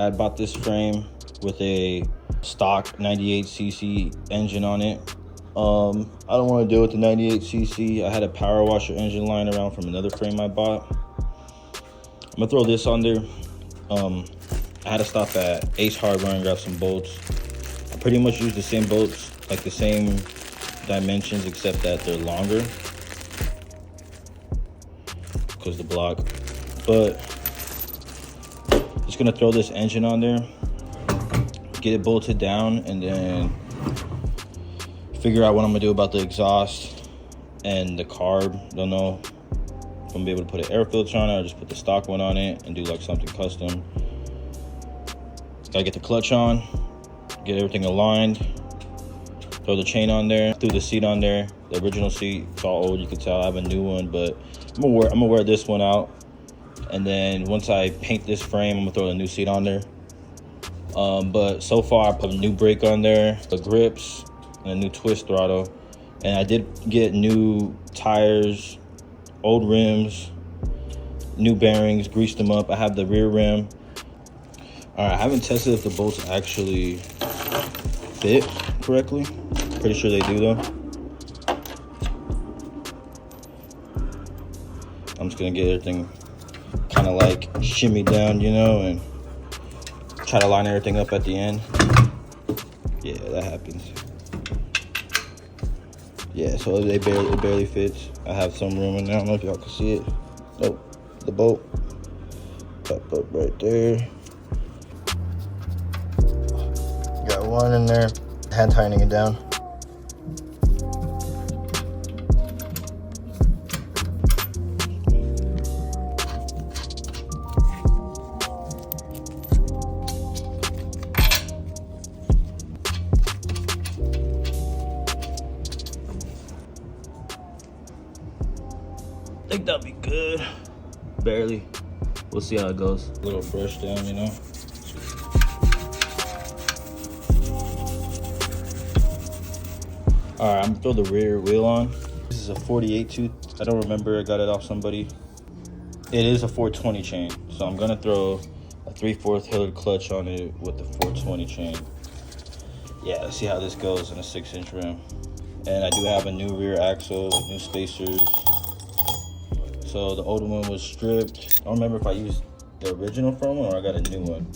I bought this frame with a stock 98cc engine on it. I don't want to deal with the 98cc. I had a power washer engine lying around from another frame I bought. I'm gonna throw this on there. I had to stop at Ace Hardware and grab some bolts. I pretty much use the same bolts, like the same dimensions, except that they're longer because the block. But just gonna throw this engine on there, get it bolted down, and then figure out what I'm gonna do about the exhaust and the carb. Don't know if I'm gonna be able to put an air filter on it or just put the stock one on it and do like something custom. Gotta get the clutch on, get everything aligned, throw the chain on there, threw the seat on there. The original seat, it's all old, you can tell. I have a new one, but I'm gonna wear this one out. And then once I paint this frame, I'm gonna throw the new seat on there. But so far I put a new brake on there, the grips, and a new twist throttle. And I did get new tires, old rims, new bearings, greased them up. I have the rear rim. All right, I haven't tested if the bolts actually fit correctly. Pretty sure they do though. I'm just gonna get everything kind of like shimmy down, you know, and try to line everything up at the end. Yeah, that happens. Yeah, so it barely fits. I have some room in there. I don't know if y'all can see it. Nope, the bolt up right there. Got one in there, hand tightening it down. I think that'll be good. Barely. We'll see how it goes. A little brush down, you know. All right, I'm gonna throw the rear wheel on. This is a 48 tooth. I don't remember, I got it off somebody. It is a 420 chain. So I'm gonna throw a 3/4 Hillard clutch on it with the 420 chain. Yeah, let's see how this goes in a 6-inch rim. And I do have a new rear axle with new spacers. So the old one was stripped. I don't remember if I used the original from one or I got a new one.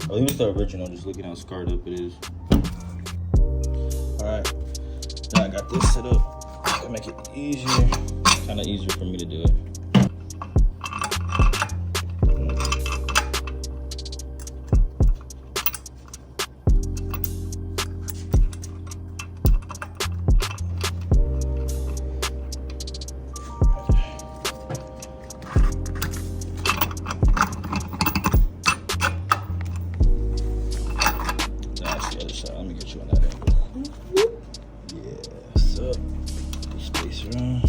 I believe it's the original, just looking how scarred up it is. All right, now I got this set up to make it easier. Kind of easier for me to do it. Let me get you on that angle. Yeah, so spacer on.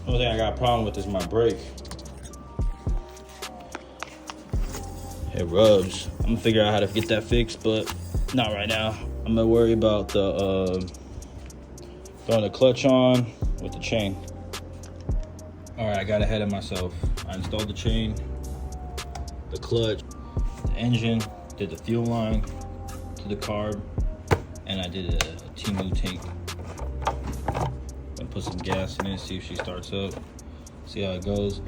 The only thing I got a problem with is my brake. It rubs. I'm gonna figure out how to get that fixed, but not right now. I'm gonna worry about the throwing the clutch on with the chain. All right, I got ahead of myself. I installed the chain, the clutch, the engine, did the fuel line to the carb, and I did a ct100u tank. Put some gas in it, see if she starts up, see how it goes.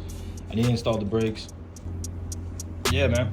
I need to install the brakes. Yeah, man.